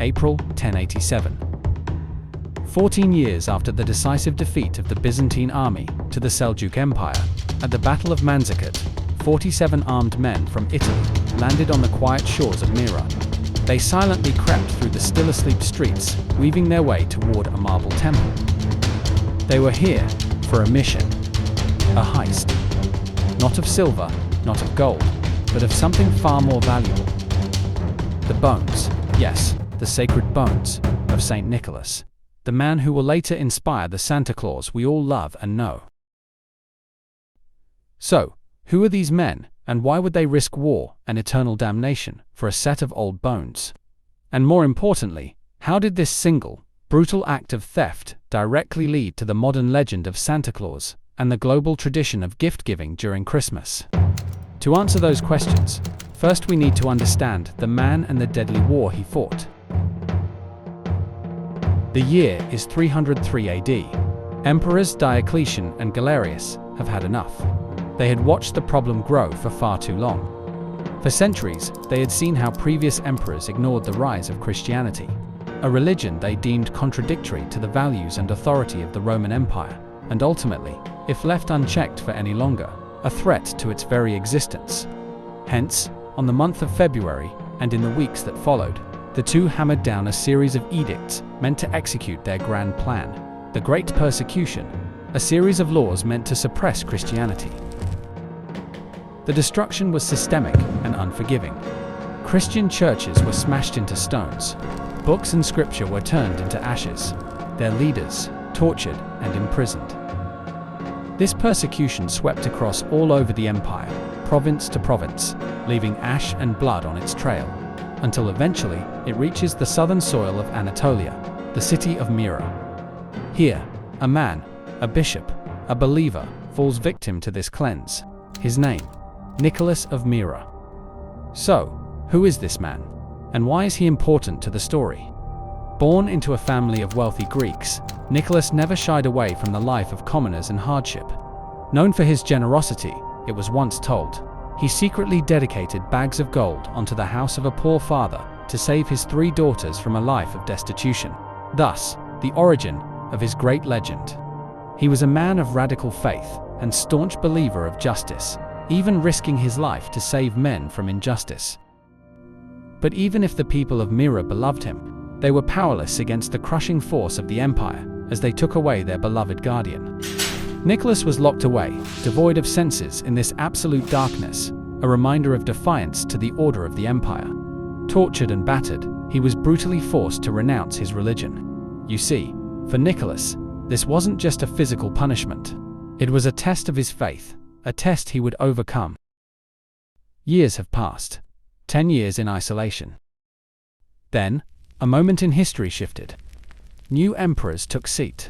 April 1087. 14 years after the decisive defeat of the Byzantine army to the Seljuk Empire, at the Battle of Manzikert, 47 armed men from Italy landed on the quiet shores of Myra. They silently crept through the still-asleep streets, weaving their way toward a marble temple. They were here for a mission, a heist. Not of silver, not of gold, but of something far more valuable. The bones, yes, the sacred bones, of Saint Nicholas, the man who will later inspire the Santa Claus we all love and know. So, who are these men, and why would they risk war and eternal damnation for a set of old bones? And more importantly, how did this single, brutal act of theft directly lead to the modern legend of Santa Claus and the global tradition of gift-giving during Christmas? To answer those questions, first we need to understand the man and the deadly war he fought. The year is 303 AD. Emperors Diocletian and Galerius have had enough. They had watched the problem grow for far too long. For centuries, they had seen how previous emperors ignored the rise of Christianity, a religion they deemed contradictory to the values and authority of the Roman Empire, and ultimately, if left unchecked for any longer, a threat to its very existence. Hence, on the month of February, and in the weeks that followed, the two hammered down a series of edicts meant to execute their grand plan, the Great Persecution, a series of laws meant to suppress Christianity. The destruction was systemic and unforgiving. Christian churches were smashed into stones. Books and scripture were turned into ashes. Their leaders tortured and imprisoned. This persecution swept across all over the empire, province to province, leaving ash and blood on its trail, until eventually it reaches the southern soil of Anatolia, the city of Myra. Here, a man, a bishop, a believer, falls victim to this cleanse. His name, Nicholas of Myra. So, who is this man? And why is he important to the story? Born into a family of wealthy Greeks, Nicholas never shied away from the life of commoners and hardship. Known for his generosity, it was once told, he secretly dedicated bags of gold onto the house of a poor father to save his 3 daughters from a life of destitution. Thus, the origin of his great legend. He was a man of radical faith and staunch believer of justice, even risking his life to save men from injustice. But even if the people of Myra beloved him, they were powerless against the crushing force of the empire as they took away their beloved guardian. Nicholas was locked away, devoid of senses in this absolute darkness, a reminder of defiance to the order of the empire. Tortured and battered, he was brutally forced to renounce his religion. You see, for Nicholas, this wasn't just a physical punishment. It was a test of his faith, a test he would overcome. Years have passed. 10 years in isolation. Then, a moment in history shifted. New emperors took seat.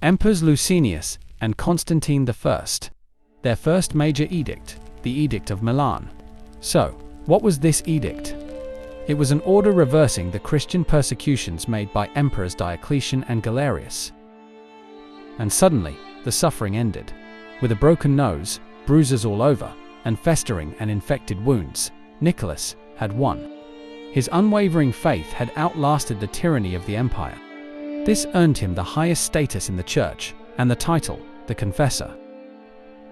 Emperors Licinius and Constantine I. Their first major edict, the Edict of Milan. So, what was this edict? It was an order reversing the Christian persecutions made by emperors Diocletian and Galerius. And suddenly, the suffering ended. With a broken nose, bruises all over, and festering and infected wounds, Nicholas had won. His unwavering faith had outlasted the tyranny of the empire. This earned him the highest status in the church, and the title, the Confessor.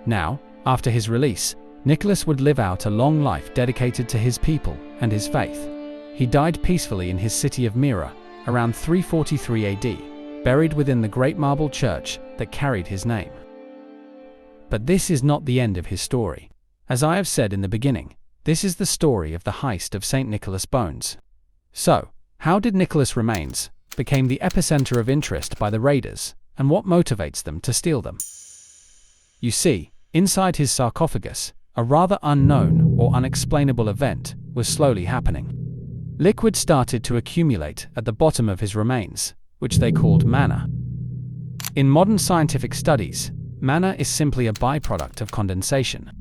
Now, after his release, Nicholas would live out a long life dedicated to his people and his faith. He died peacefully in his city of Myra, around 343 AD, buried within the great marble church that carried his name. But this is not the end of his story. As I have said in the beginning, this is the story of the heist of St. Nicholas' bones. So, how did Nicholas' remains become the epicenter of interest by the raiders, and what motivates them to steal them? You see, inside his sarcophagus, a rather unknown or unexplainable event was slowly happening. Liquid started to accumulate at the bottom of his remains, which they called manna. In modern scientific studies, manna is simply a byproduct of condensation.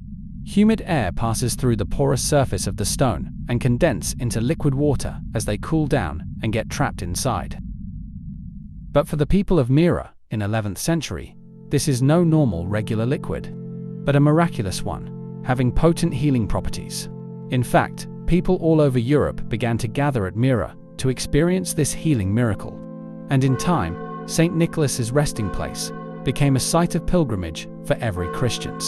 Humid air passes through the porous surface of the stone and condense into liquid water as they cool down and get trapped inside. But for the people of Myra in 11th century, this is no normal regular liquid, but a miraculous one, having potent healing properties. In fact, people all over Europe began to gather at Myra to experience this healing miracle. And in time, St. Nicholas's resting place became a site of pilgrimage for every Christian.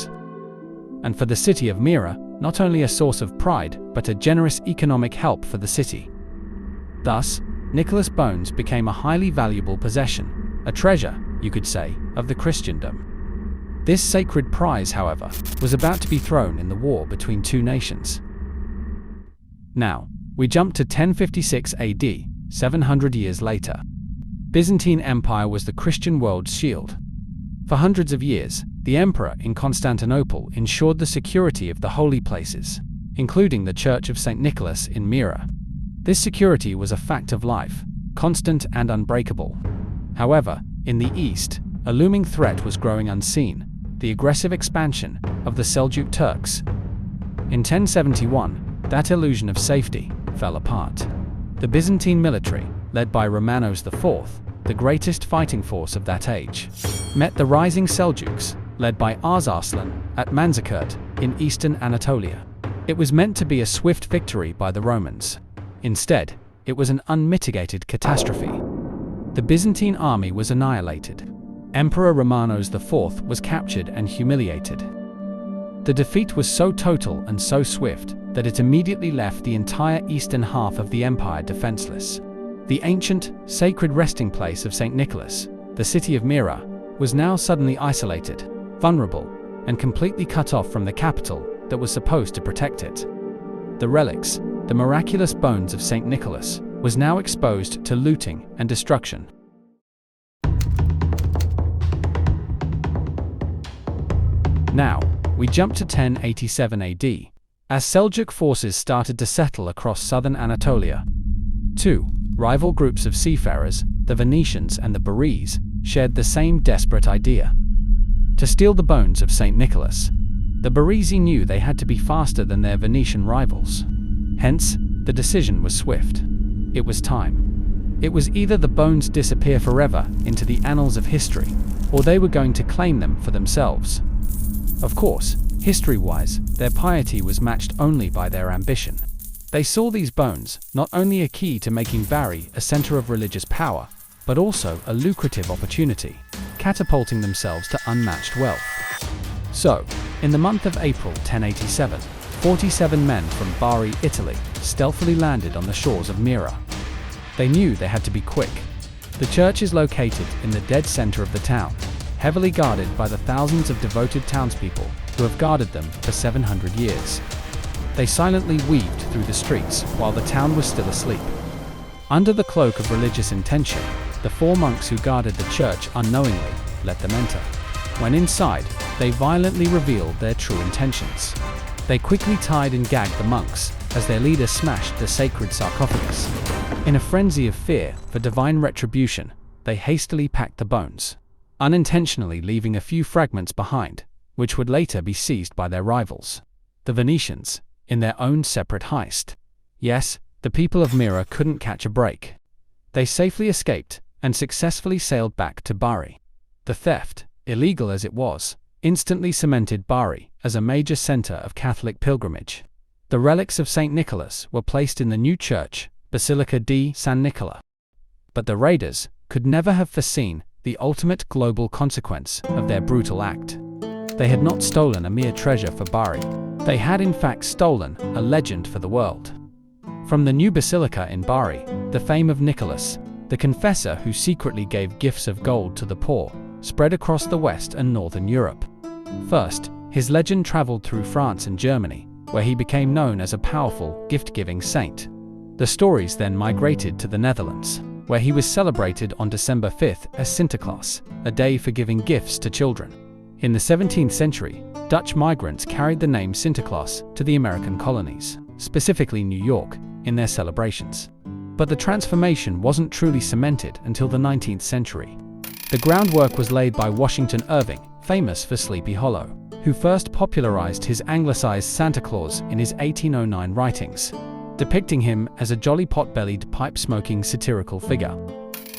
And for the city of Myra, not only a source of pride, but a generous economic help for the city. Thus, Nicholas' bones became a highly valuable possession, a treasure, you could say, of the Christendom. This sacred prize, however, was about to be thrown in the war between two nations. Now, we jump to 1056 AD, 700 years later. Byzantine Empire was the Christian world's shield. For hundreds of years, the emperor in Constantinople ensured the security of the holy places, including the Church of St. Nicholas in Myra. This security was a fact of life, constant and unbreakable. However, in the east, a looming threat was growing unseen: the aggressive expansion of the Seljuk Turks. In 1071, that illusion of safety fell apart. The Byzantine military, led by Romanos IV, the greatest fighting force of that age, met the rising Seljuks, led by Arsarslan, at Manzikert, in eastern Anatolia. It was meant to be a swift victory by the Romans. Instead, it was an unmitigated catastrophe. The Byzantine army was annihilated. Emperor Romanos IV was captured and humiliated. The defeat was so total and so swift that it immediately left the entire eastern half of the empire defenseless. The ancient, sacred resting place of St. Nicholas, the city of Myra, was now suddenly isolated, vulnerable, and completely cut off from the capital that was supposed to protect it. The relics, the miraculous bones of St. Nicholas, was now exposed to looting and destruction. Now, we jump to 1087 AD, as Seljuk forces started to settle across southern Anatolia. Two rival groups of seafarers, the Venetians and the Barese, shared the same desperate idea: to steal the bones of St. Nicholas. The Barese knew they had to be faster than their Venetian rivals. Hence, the decision was swift. It was time. It was either the bones disappear forever into the annals of history, or they were going to claim them for themselves. Of course, history-wise, their piety was matched only by their ambition. They saw these bones not only a key to making Bari a center of religious power, but also a lucrative opportunity, catapulting themselves to unmatched wealth. So, in the month of April 1087, 47 men from Bari, Italy, stealthily landed on the shores of Myra. They knew they had to be quick. The church is located in the dead center of the town, heavily guarded by the thousands of devoted townspeople who have guarded them for 700 years. They silently weaved through the streets while the town was still asleep. Under the cloak of religious intention, the 4 monks who guarded the church unknowingly let them enter. When inside, they violently revealed their true intentions. They quickly tied and gagged the monks as their leader smashed the sacred sarcophagus. In a frenzy of fear for divine retribution, they hastily packed the bones, unintentionally leaving a few fragments behind, which would later be seized by their rivals, the Venetians, in their own separate heist. Yes, the people of Myra couldn't catch a break. They safely escaped and successfully sailed back to Bari. The theft, illegal as it was, instantly cemented Bari as a major center of Catholic pilgrimage. The relics of St. Nicholas were placed in the new church, Basilica di San Nicola. But the raiders could never have foreseen the ultimate global consequence of their brutal act. They had not stolen a mere treasure for Bari. They had in fact stolen a legend for the world. From the new basilica in Bari, the fame of Nicholas, the confessor who secretly gave gifts of gold to the poor, spread across the West and Northern Europe. First, his legend traveled through France and Germany, where he became known as a powerful, gift-giving saint. The stories then migrated to the Netherlands, where he was celebrated on December 5th as Santa Claus, a day for giving gifts to children. In the 17th century, Dutch migrants carried the name Santa Claus to the American colonies, specifically New York, in their celebrations. But the transformation wasn't truly cemented until the 19th century. The groundwork was laid by Washington Irving, famous for Sleepy Hollow, who first popularized his anglicized Santa Claus in his 1809 writings, depicting him as a jolly pot-bellied, pipe-smoking satirical figure.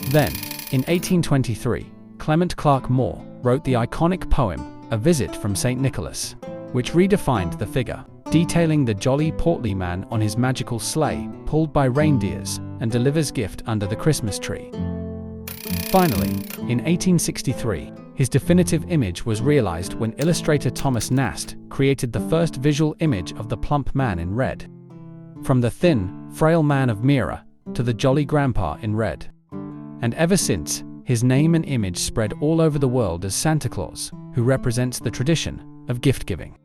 Then, in 1823, Clement Clarke Moore wrote the iconic poem A Visit from St. Nicholas, which redefined the figure, detailing the jolly, portly man on his magical sleigh, pulled by reindeers, and delivers gift under the Christmas tree. Finally, in 1863, his definitive image was realized when illustrator Thomas Nast created the first visual image of the plump man in red. From the thin, frail man of Myra to the jolly grandpa in red. And ever since, his name and image spread all over the world as Santa Claus, who represents the tradition of gift-giving.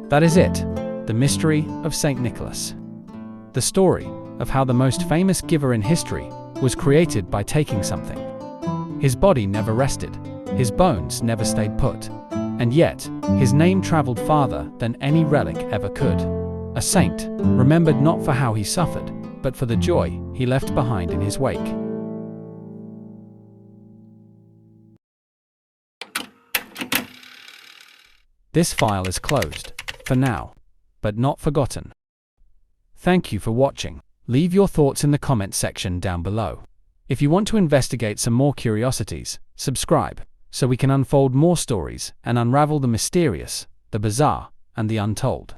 That is it, the mystery of St. Nicholas. The story of how the most famous giver in history was created by taking something. His body never rested, his bones never stayed put, and yet, his name traveled farther than any relic ever could. A saint, remembered not for how he suffered, but for the joy he left behind in his wake. This file is closed, for now, but not forgotten. Thank you for watching. Leave your thoughts in the comment section down below. If you want to investigate some more curiosities, subscribe, so we can unfold more stories and unravel the mysterious, the bizarre, and the untold.